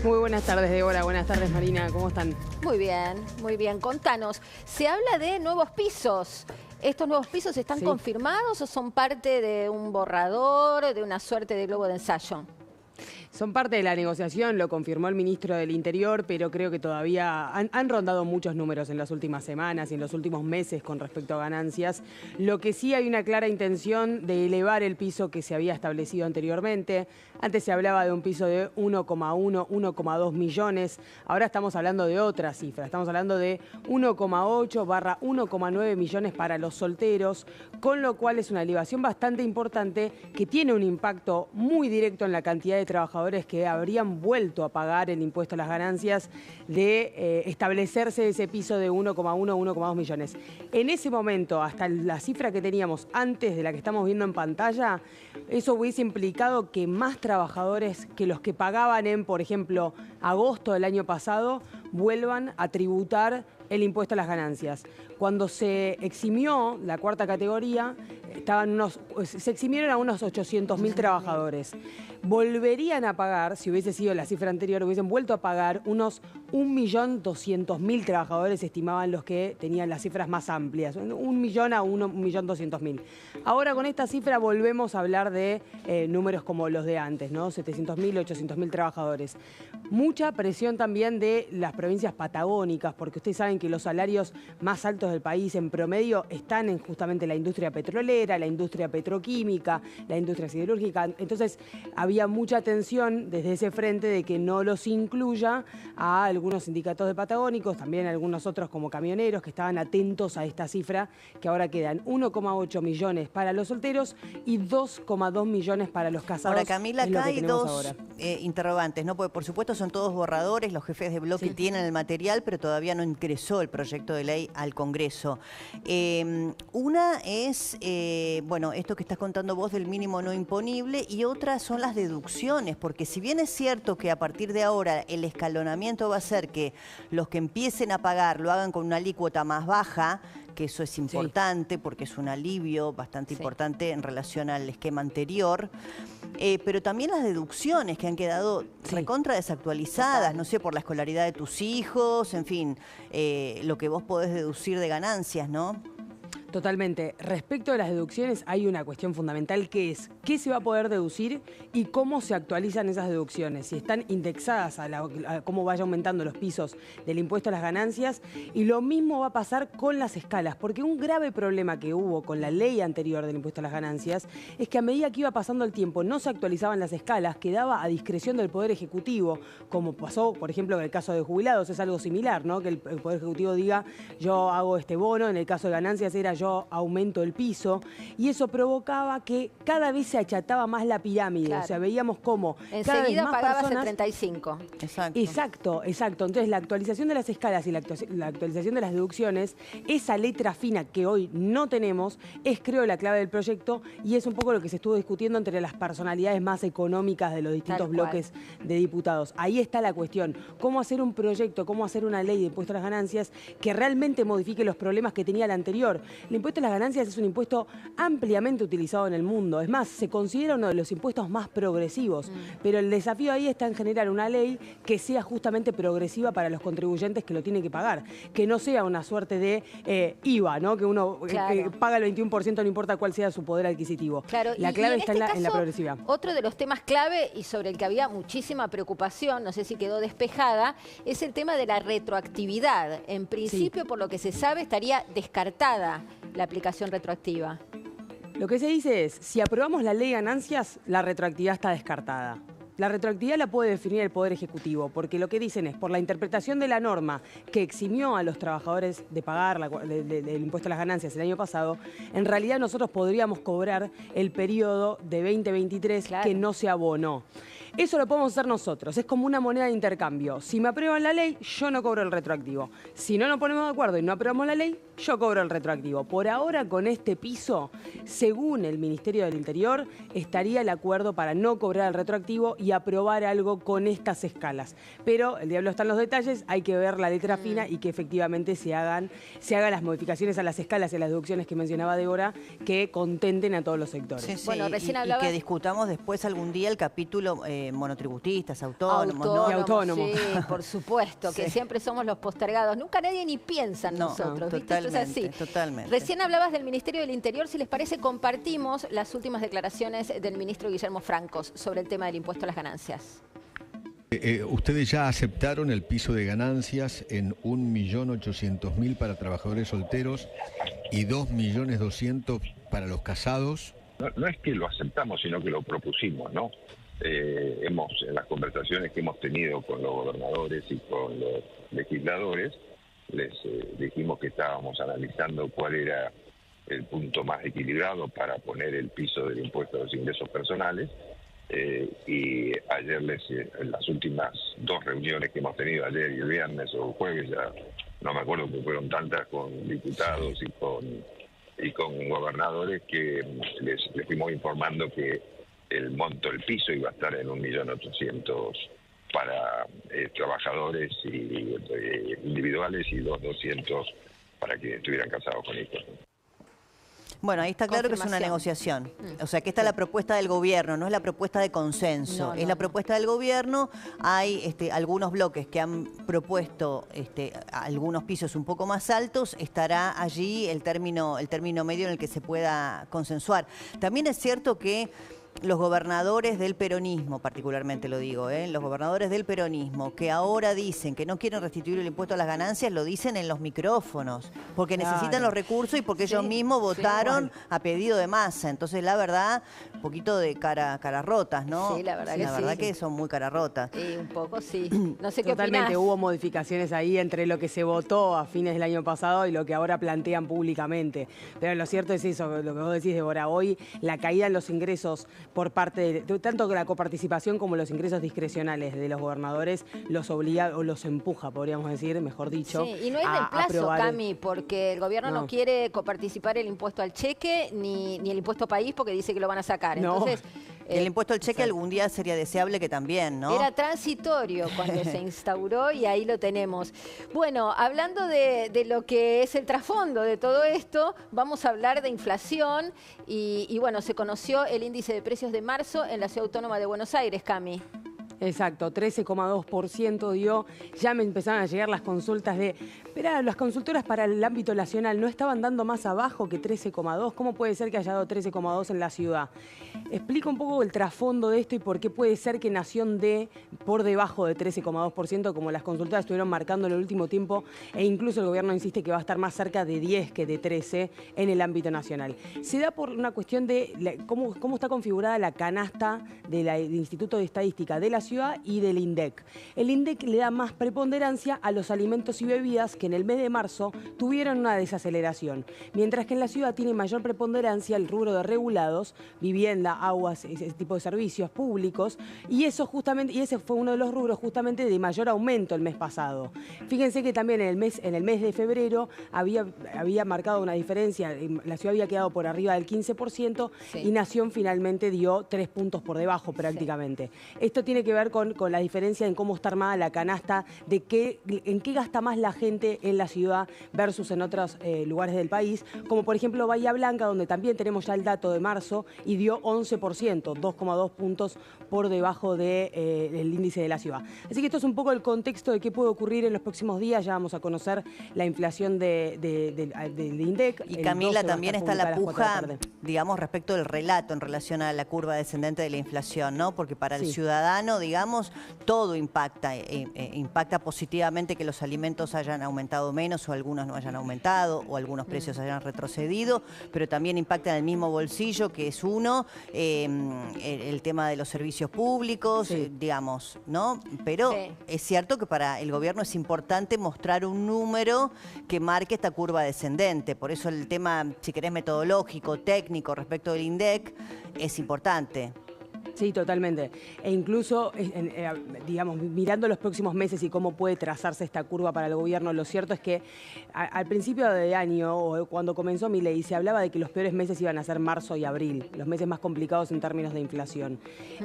Muy buenas tardes, Débora. Buenas tardes, Marina. ¿Cómo están? Muy bien, muy bien. Contanos, se habla de nuevos pisos. ¿Estos nuevos pisos están confirmados o son parte de un borrador, de una suerte de globo de ensayo? Son parte de la negociación, lo confirmó el ministro del Interior, pero creo que todavía han rondado muchos números en las últimas semanas y en los últimos meses con respecto a ganancias. Lo que sí hay una clara intención de elevar el piso que se había establecido anteriormente. Antes se hablaba de un piso de 1,1, 1,2 millones. Ahora estamos hablando de otra cifra. Estamos hablando de 1,8/1,9 millones para los solteros, con lo cual es una elevación bastante importante que tiene un impacto muy directo en la cantidad de trabajadores que habrían vuelto a pagar el impuesto a las ganancias de establecerse ese piso de 1,1, 1,2 millones. En ese momento, hasta la cifra que teníamos antes de la que estamos viendo en pantalla, eso hubiese implicado que más trabajadores que los que pagaban en, por ejemplo, agosto del año pasado, vuelvan a tributar el impuesto a las ganancias. Cuando se eximió la cuarta categoría, se eximieron a unos 800.000 trabajadores. Volverían a pagar, si hubiese sido la cifra anterior, hubiesen vuelto a pagar unos 1.200.000 trabajadores, estimaban los que tenían las cifras más amplias, 1 millón a 1.200.000. Ahora con esta cifra volvemos a hablar de números como los de antes, ¿no? 700.000, 800.000 trabajadores. Mucha presión también de las provincias patagónicas, porque ustedes saben que los salarios más altos del país en promedio están en justamente la industria petrolera, la industria petroquímica, la industria siderúrgica. Entonces había mucha tensión desde ese frente de que no los incluya a algunos sindicatos de patagónicos, también algunos otros como camioneros que estaban atentos a esta cifra, que ahora quedan 1,8 millones para los solteros y 2,2 millones para los casados. Ahora, Camila, acá hay dos interrogantes, ¿no? Porque por supuesto son todos borradores, los jefes de bloque tienen el material, pero todavía no ingresó el proyecto de ley al Congreso. Una es, bueno, esto que estás contando vos del mínimo no imponible, y otra son las deducciones, porque si bien es cierto que a partir de ahora el escalonamiento va a ser que los que empiecen a pagar lo hagan con una alícuota más baja, que eso es importante porque es un alivio bastante importante en relación al esquema anterior, pero también las deducciones que han quedado recontra desactualizadas, no sé, por la escolaridad de tus hijos, en fin, lo que vos podés deducir de ganancias, ¿no? Totalmente. Respecto a las deducciones hay una cuestión fundamental que es qué se va a poder deducir y cómo se actualizan esas deducciones, si están indexadas a cómo vaya aumentando los pisos del impuesto a las ganancias, y lo mismo va a pasar con las escalas, porque un grave problema que hubo con la ley anterior del impuesto a las ganancias es que a medida que iba pasando el tiempo no se actualizaban las escalas, quedaba a discreción del Poder Ejecutivo, como pasó, por ejemplo, en el caso de jubilados, es algo similar, ¿no? Que el Poder Ejecutivo diga yo hago este bono, en el caso de ganancias era yo aumento el piso, y eso provocaba que cada vez se achataba más la pirámide. Claro. O sea, veíamos cómo enseguida cada vez más pagabas personas... el 35. Exacto. Entonces, la actualización de las escalas y la actualización de las deducciones, esa letra fina que hoy no tenemos, es, creo, la clave del proyecto, y es un poco lo que se estuvo discutiendo entre las personalidades más económicas de los distintos bloques de diputados. Ahí está la cuestión. Cómo hacer un proyecto, cómo hacer una ley de impuesto a las ganancias que realmente modifique los problemas que tenía la anterior. El impuesto a las ganancias es un impuesto ampliamente utilizado en el mundo. Es más, se considera uno de los impuestos más progresivos. Pero el desafío ahí está en generar una ley que sea justamente progresiva para los contribuyentes que lo tienen que pagar. Que no sea una suerte de IVA, ¿no? Que uno paga el 21%, no importa cuál sea su poder adquisitivo. Claro, la clave está en la progresividad. Otro de los temas clave y sobre el que había muchísima preocupación, no sé si quedó despejada, es el tema de la retroactividad. En principio, por lo que se sabe, estaría descartada la aplicación retroactiva. Lo que se dice es, si aprobamos la ley de ganancias, la retroactividad está descartada. La retroactividad la puede definir el Poder Ejecutivo, porque lo que dicen es, por la interpretación de la norma que eximió a los trabajadores de pagar del impuesto a las ganancias el año pasado, en realidad nosotros podríamos cobrar el periodo de 2023 que no se abonó. Eso lo podemos hacer nosotros, es como una moneda de intercambio. Si me aprueban la ley, yo no cobro el retroactivo. Si no nos ponemos de acuerdo y no aprobamos la ley, yo cobro el retroactivo. Por ahora, con este piso, según el Ministerio del Interior, estaría el acuerdo para no cobrar el retroactivo y aprobar algo con estas escalas. Pero el diablo está en los detalles, hay que ver la letra fina y que efectivamente se hagan las modificaciones a las escalas y a las deducciones que mencionaba Débora, que contenten a todos los sectores. Sí, sí. Bueno, recién y hablabas... que discutamos después algún día el capítulo monotributistas, autónomos, ¿no? Y autónomos. Sí, por supuesto, que siempre somos los postergados. Nunca nadie ni piensa en nosotros, ¿viste? Totalmente, Esto es así. totalmente. Recién hablabas del Ministerio del Interior. Si les parece, compartimos las últimas declaraciones del ministro Guillermo Francos sobre el tema del impuesto a las ganancias. Ustedes ya aceptaron el piso de ganancias en 1.800.000 para trabajadores solteros y 2.200.000 para los casados. No es que lo aceptamos, sino que lo propusimos, ¿no? En las conversaciones que hemos tenido con los gobernadores y con los legisladores, les dijimos que estábamos analizando cuál era el punto más equilibrado para poner el piso del impuesto a los ingresos personales. Y ayer en las últimas 2 reuniones que hemos tenido, ayer y el viernes o el jueves, ya no me acuerdo que fueron tantas, con diputados y con gobernadores, que les fuimos informando que el monto del piso iba a estar en 1.800.000 para trabajadores individuales y 2.200.000 para quienes estuvieran casados con hijos. Bueno, ahí está claro que es una negociación. O sea, que esta es la propuesta del gobierno, no es la propuesta de consenso. Es la propuesta del gobierno. Hay algunos bloques que han propuesto algunos pisos un poco más altos. Estará allí el término medio en el que se pueda consensuar. También es cierto que los gobernadores del peronismo, particularmente lo digo, los gobernadores del peronismo, que ahora dicen que no quieren restituir el impuesto a las ganancias, lo dicen en los micrófonos, porque necesitan los recursos y porque ellos mismos votaron a pedido de Massa. Entonces, la verdad, un poquito de caras rotas, ¿no? Sí, la verdad que son muy caras rotas. Un poco, sí. No sé qué Totalmente, opinás. hubo modificaciones ahí entre lo que se votó a fines del año pasado y lo que ahora plantean públicamente. Pero lo cierto es eso, lo que vos decís, Débora, hoy la caída en los ingresos por parte de tanto la coparticipación como los ingresos discrecionales de los gobernadores los obliga o los empuja, podríamos decir, mejor dicho. Sí, y no hay reemplazo, Cami, porque el gobierno no quiere coparticipar el impuesto al cheque ni el impuesto país porque dice que lo van a sacar. Entonces, el impuesto al cheque algún día sería deseable que también, ¿no? Era transitorio cuando se instauró y ahí lo tenemos. Bueno, hablando de lo que es el trasfondo de todo esto, vamos a hablar de inflación y bueno, se conoció el índice de precios de marzo en la Ciudad Autónoma de Buenos Aires, Cami. Exacto, 13,2% dio. Ya me empezaron a llegar las consultas de, esperá, las consultoras para el ámbito nacional no estaban dando más abajo que 13,2. ¿Cómo puede ser que haya dado 13,2 en la ciudad? Explica un poco el trasfondo de esto y por qué puede ser que Nación dé por debajo de 13,2%, como las consultoras estuvieron marcando en el último tiempo, e incluso el gobierno insiste que va a estar más cerca de 10 que de 13 en el ámbito nacional. Se da por una cuestión de cómo está configurada la canasta del Instituto de Estadística de la ciudad y del INDEC. El INDEC le da más preponderancia a los alimentos y bebidas que en el mes de marzo tuvieron una desaceleración, mientras que en la ciudad tiene mayor preponderancia el rubro de regulados, vivienda, aguas, ese tipo de servicios públicos, y ese fue uno de los rubros justamente de mayor aumento el mes pasado. Fíjense que también en el mes de febrero había marcado una diferencia, la ciudad había quedado por arriba del 15% y Nación finalmente dio 3 puntos por debajo prácticamente. Esto tiene que ver con la diferencia en cómo está armada la canasta, en qué gasta más la gente en la ciudad versus en otros lugares del país, como por ejemplo Bahía Blanca, donde también tenemos ya el dato de marzo y dio 11%, 2,2 puntos por debajo del índice de la ciudad. Así que esto es un poco el contexto de qué puede ocurrir en los próximos días. Ya vamos a conocer la inflación del INDEC. Y Camila, también está la puja, digamos, respecto del relato en relación a la curva descendente de la inflación, ¿no? Porque para el ciudadano, digamos, todo impacta. Impacta positivamente que los alimentos hayan aumentado menos o algunos no hayan aumentado o algunos precios hayan retrocedido, pero también impacta en el mismo bolsillo, que es uno, el tema de los servicios públicos, digamos, ¿no? Pero es cierto que para el gobierno es importante mostrar un número que marque esta curva descendente. Por eso el tema, si querés, metodológico, técnico respecto del INDEC es importante. Sí, totalmente. E incluso, digamos, mirando los próximos meses y cómo puede trazarse esta curva para el gobierno, lo cierto es que al principio de año, o cuando comenzó Milei, se hablaba de que los peores meses iban a ser marzo y abril, los meses más complicados en términos de inflación.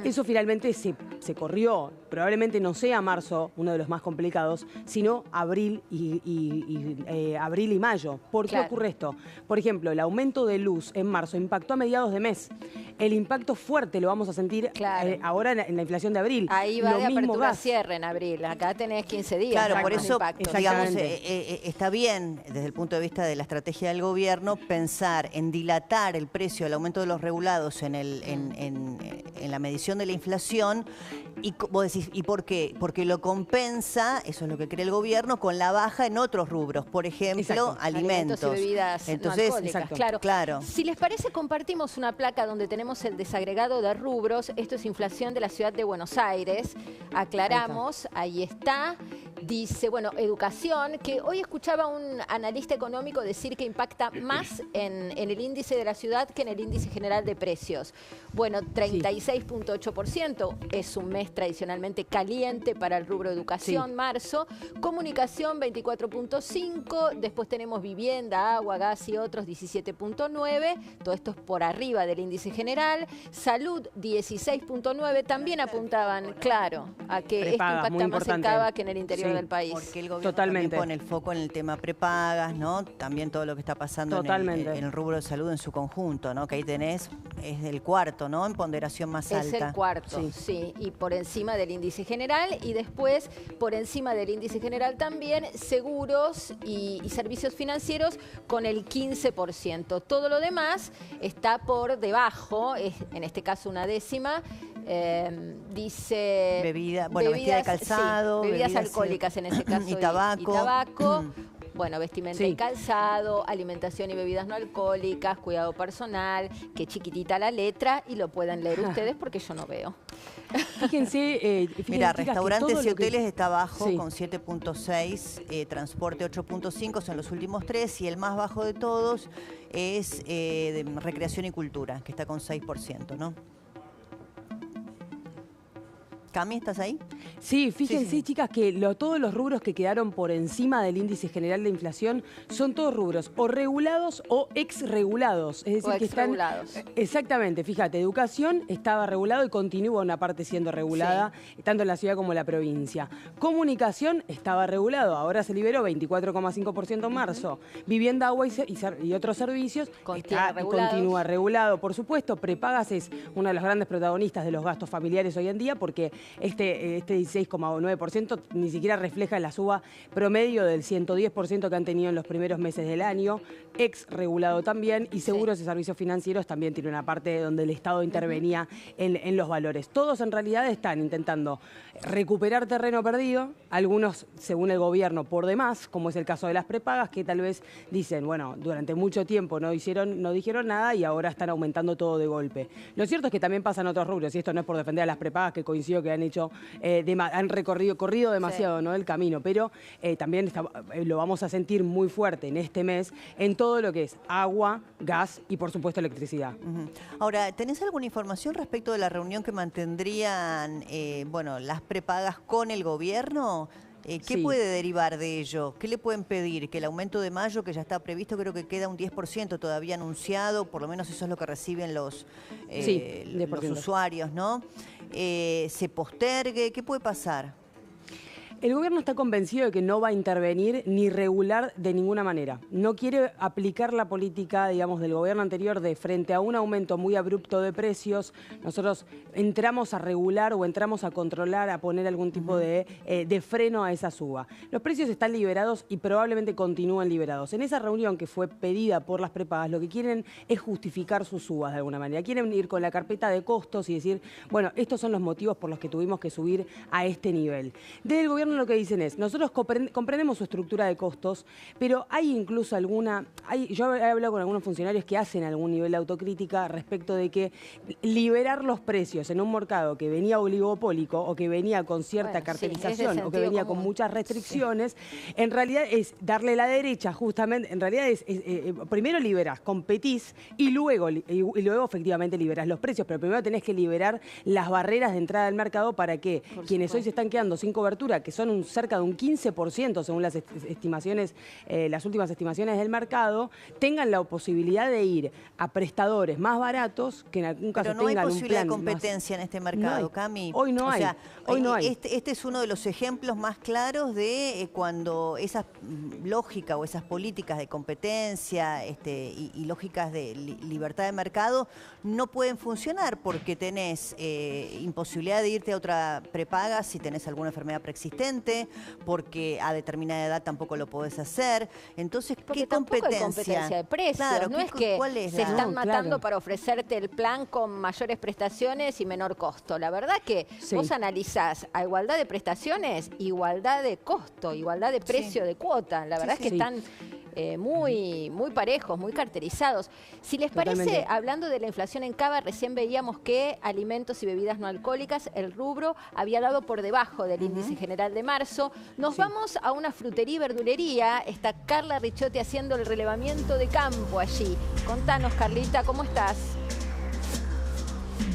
Eso finalmente se corrió. Probablemente no sea marzo uno de los más complicados, sino abril y mayo. ¿Por qué ocurre esto? Por ejemplo, el aumento de luz en marzo impactó a mediados de mes. el impacto fuerte lo vamos a sentir ahora en la inflación de abril. Ahí va lo de mismo apertura a gas. cierre en abril. Acá tenés 15 días. Claro, por eso, digamos, Exactamente. está bien, desde el punto de vista de la estrategia del gobierno, pensar en dilatar el precio, el aumento de los regulados en la medición de la inflación. Y vos decís, ¿y por qué? Porque lo compensa, eso es lo que cree el gobierno, con la baja en otros rubros, por ejemplo, alimentos. Y bebidas Entonces, no alcohólicas. Claro. Si les parece, compartimos una placa donde tenemos el desagregado de rubros. Esto es inflación de la ciudad de Buenos Aires. Aclaramos, ahí está. Dice, bueno, educación, que hoy escuchaba un analista económico decir que impacta más en el índice de la ciudad que en el índice general de precios. Bueno, 36.8% es un mes tradicionalmente caliente para el rubro educación, marzo. Comunicación, 24.5%. Después tenemos vivienda, agua, gas y otros, 17.9%. Todo esto es por arriba del índice general. Salud, 16.9%. También apuntaban, claro, a que esto impacta más en Cava que en el interior del país. Porque el gobierno también pone el foco en el tema prepagas, ¿no? También todo lo que está pasando en el rubro de salud en su conjunto, ¿no? Que ahí tenés, es el cuarto, ¿no? En ponderación más alta. Es el cuarto, sí. Y por encima del índice general. Y después, por encima del índice general también, seguros y servicios financieros con el 15%. Todo lo demás está por debajo, es en este caso una décima. Dice vestida de calzado, bebidas alcohólicas en ese caso y tabaco. Bueno, vestimenta y calzado, alimentación y bebidas no alcohólicas, cuidado personal, que chiquitita la letra y lo pueden leer ustedes porque yo no veo. Fíjense, mira, restaurantes y hoteles está bajo con 7.6, transporte 8.5 son los últimos 3 y el más bajo de todos es de recreación y cultura, que está con 6%, ¿no? Cami, ¿estás ahí? Sí, fíjense, chicas, que todos los rubros que quedaron por encima del índice general de inflación son todos rubros o regulados o exregulados. Es decir, que están... Exactamente, fíjate, educación estaba regulado y continúa una parte siendo regulada, tanto en la ciudad como en la provincia. Comunicación estaba regulado, ahora se liberó 24,5% en marzo. Vivienda, agua y otros servicios continúa regulado. Por supuesto, prepagas es una de las grandes protagonistas de los gastos familiares hoy en día porque este 16,9% ni siquiera refleja la suba promedio del 110% que han tenido en los primeros meses del año, ex regulado también, y seguros y servicios financieros también tiene una parte donde el Estado intervenía en los valores. Todos en realidad están intentando recuperar terreno perdido, algunos según el gobierno por demás, como es el caso de las prepagas, que tal vez dicen, bueno, durante mucho tiempo no dijeron nada y ahora están aumentando todo de golpe. Lo cierto es que también pasan otros rubros, y esto no es por defender a las prepagas, que coincido que han hecho, han corrido demasiado, ¿no?, el camino, pero también lo vamos a sentir muy fuerte en este mes en todo lo que es agua, gas y por supuesto electricidad. Ahora, ¿tenés alguna información respecto de la reunión que mantendrían las prepagas con el gobierno? ¿Qué puede derivar de ello? ¿Qué le pueden pedir? Que el aumento de mayo, que ya está previsto, creo que queda un 10% todavía anunciado, por lo menos eso es lo que reciben los usuarios, ¿no? ¿Se postergue? ¿Qué puede pasar? El gobierno está convencido de que no va a intervenir ni regular de ninguna manera. No quiere aplicar la política, digamos, del gobierno anterior de frente a un aumento muy abrupto de precios. Nosotros entramos a regular o entramos a controlar, a poner algún tipo de freno a esa suba. Los precios están liberados y probablemente continúen liberados. En esa reunión que fue pedida por las prepagas, lo que quieren es justificar sus subas de alguna manera. Quieren ir con la carpeta de costos y decir, bueno, estos son los motivos por los que tuvimos que subir a este nivel. Desde el gobierno lo que dicen es, nosotros comprendemos su estructura de costos, pero hay incluso yo he hablado con algunos funcionarios que hacen algún nivel de autocrítica respecto de que liberar los precios en un mercado que venía oligopólico o que venía con cierta cartelización o que venía con muchas restricciones, en realidad es darle la derecha justamente, en realidad es primero liberás, competís y luego efectivamente liberás los precios, pero primero tenés que liberar las barreras de entrada al mercado para que quienes hoy se están quedando sin cobertura, que son son cerca de un 15% según las estimaciones, las últimas estimaciones del mercado, tengan la posibilidad de ir a prestadores más baratos que en algún caso tengan un plan. Pero no hay posibilidad de competencia en este mercado, Cami. Hoy no hay. Hoy no hay. Este es uno de los ejemplos más claros de cuando esa lógica o esas políticas de competencia y lógicas de libertad de mercado no pueden funcionar porque tenés imposibilidad de irte a otra prepaga si tenés alguna enfermedad preexistente, porque a determinada edad tampoco lo podés hacer. Entonces, porque ¿qué competencia? Hay competencia de precios, claro, no es que se están matando claro. para ofrecerte el plan con mayores prestaciones y menor costo. La verdad que vos analizás a igualdad de prestaciones, igualdad de costo, igualdad de precio de cuota. La verdad es que están muy parejos, muy caracterizados. Si les parece, hablando de la inflación en Cava, recién veíamos que alimentos y bebidas no alcohólicas, el rubro había dado por debajo del índice general de marzo. Nos vamos a una frutería y verdulería. Está Carla Ricciotti haciendo el relevamiento de campo allí. Contanos, Carlita, ¿cómo estás?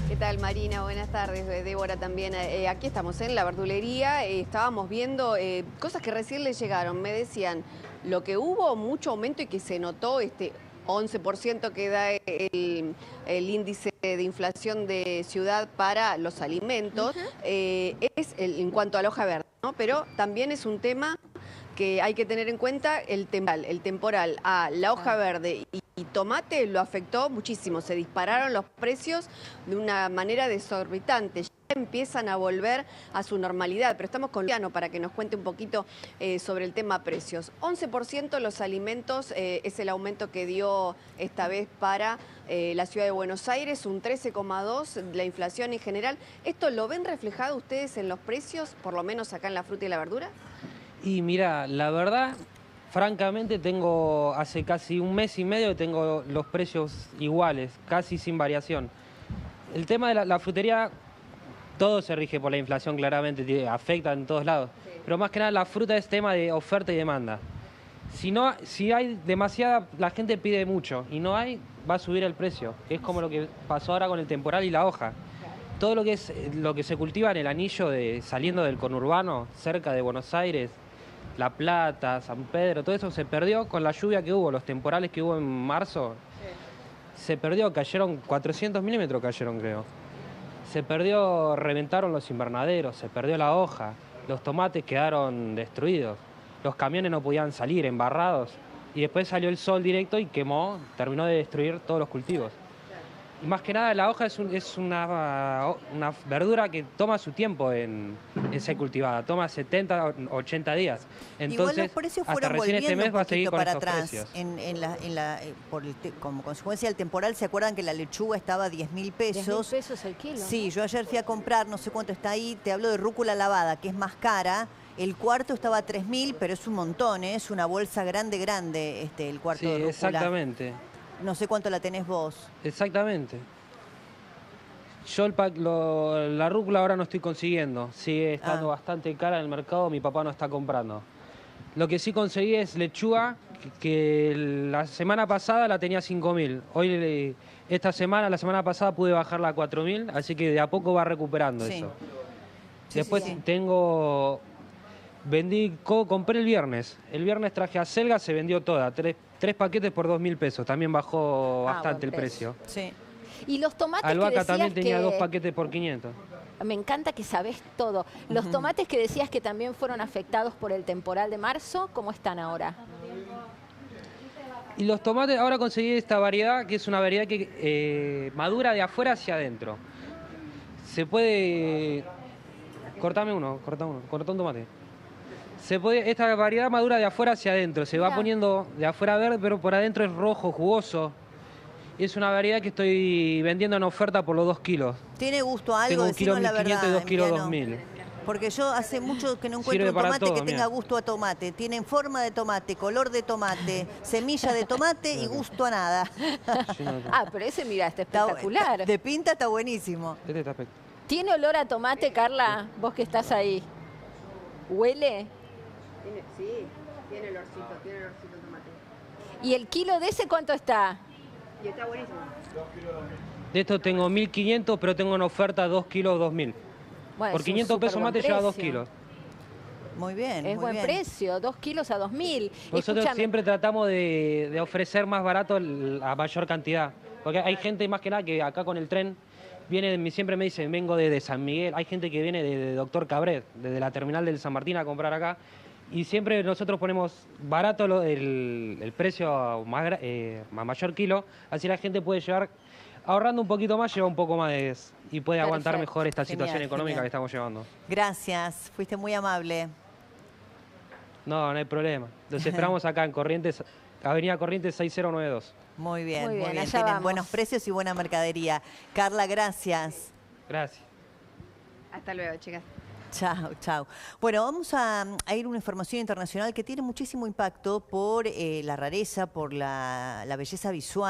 ¿Qué tal, Marina? Buenas tardes. Débora también. Aquí estamos en la verdulería. Estábamos viendo cosas que recién les llegaron. Me decían lo que hubo mucho aumento y que se notó 11% que da el índice de inflación de ciudad para los alimentos, es en cuanto a la hoja verde, ¿no? Pero también es un tema que hay que tener en cuenta el temporal a la hoja verde y tomate lo afectó muchísimo, se dispararon los precios de una manera desorbitante. Ya empiezan a volver a su normalidad, pero estamos con Luciano para que nos cuente un poquito sobre el tema precios. 11% los alimentos es el aumento que dio esta vez para la ciudad de Buenos Aires, un 13,2% la inflación en general. ¿Esto lo ven reflejado ustedes en los precios, por lo menos acá en la fruta y la verdura? Y mira, la verdad, francamente hace casi un mes y medio que tengo los precios iguales, casi sin variación. El tema de la frutería, todo se rige por la inflación claramente, afecta en todos lados. Pero más que nada la fruta es tema de oferta y demanda. Si hay demasiada, la gente pide mucho y no hay, va a subir el precio. Es como lo que pasó ahora con el temporal y la hoja. Todo lo que se cultiva en el anillo saliendo del conurbano, cerca de Buenos Aires, La Plata, San Pedro, todo eso se perdió con la lluvia que hubo, los temporales que hubo en marzo. Se perdió, cayeron 400 milímetros, creo. Se perdió, reventaron los invernaderos, se perdió la hoja, los tomates quedaron destruidos, los camiones no podían salir, embarrados, y después salió el sol directo y terminó de destruir todos los cultivos. Y más que nada la hoja es una verdura que toma su tiempo en ser cultivada, toma 70, 80 días. Entonces, igual los precios hasta fueron recién este volviendo mes va a seguir con para estos atrás. precios. Como consecuencia del temporal, ¿se acuerdan que la lechuga estaba a 10.000 pesos? 10.000 pesos el kilo. Sí, yo ayer fui a comprar, no sé cuánto está ahí, te hablo de rúcula lavada, que es más cara. El cuarto estaba a 3.000, pero es un montón, es una bolsa grande, el cuarto de rúcula. Exactamente. No sé cuánto la tenés vos. Exactamente. Yo la rúcula ahora no estoy consiguiendo. Sigue estando bastante cara en el mercado, mi papá no está comprando. Lo que sí conseguí es lechuga, que la semana pasada la tenía 5.000. Hoy, la semana pasada pude bajarla a 4.000, así que de a poco va recuperando eso. Después compré el viernes. El viernes traje acelga, se vendió toda. Tres paquetes por 2.000 pesos. También bajó bastante el precio. Sí. Y los tomates Albahaca que también tenía 2 que... paquetes por 500. Me encanta que sabés todo. Los tomates que decías que también fueron afectados por el temporal de marzo, ¿cómo están ahora? Y los tomates, ahora conseguí esta variedad, que es una variedad que madura de afuera hacia adentro. Se puede... Corta un tomate. Esta variedad madura de afuera hacia adentro, se va poniendo de afuera verde, pero por adentro es rojo, jugoso. Es una variedad que estoy vendiendo en oferta por los 2 kilos. ¿Tiene gusto a algo? Tengo 1 kilo 1.500 y 2 kilos 2.000. Porque yo hace mucho que no encuentro un tomate que tenga gusto a tomate. Tienen forma de tomate, color de tomate, semilla de tomate y gusto a nada. Pero ese, mira, está espectacular. De pinta está buenísimo. ¿Tiene olor a tomate, Carla? Vos que estás ahí. ¿Huele? Tiene olorcito tomate. ¿Y el kilo de ese cuánto está? Y está buenísimo. De esto tengo 1.500, pero tengo en oferta 2 kilos 2.000. Bueno, por 500 pesos mate lleva 2 kilos. Muy bien. Es muy buen bien. precio, 2 kilos a 2.000. Nosotros Escúchame, siempre tratamos de ofrecer más barato a mayor cantidad. Porque hay gente más que nada que acá con el tren siempre me dicen, vengo de San Miguel. Hay gente que viene de Doctor Cabret, desde la terminal del San Martín a comprar acá. Y siempre nosotros ponemos barato el precio a mayor kilo. Así la gente puede llevar, ahorrando un poquito más, lleva un poco más y puede aguantar Perfecto. mejor esta Genial, situación económica genial. que estamos llevando. Gracias, fuiste muy amable. No, no hay problema. Los esperamos acá en Corrientes, Avenida Corrientes 6092. Muy bien, Muy bien, allá Tienen vamos. buenos precios y buena mercadería. Carla, gracias. Gracias. Hasta luego, chicas. Chao, chao. Bueno, vamos a ir a una información internacional que tiene muchísimo impacto por la rareza, por la belleza visual.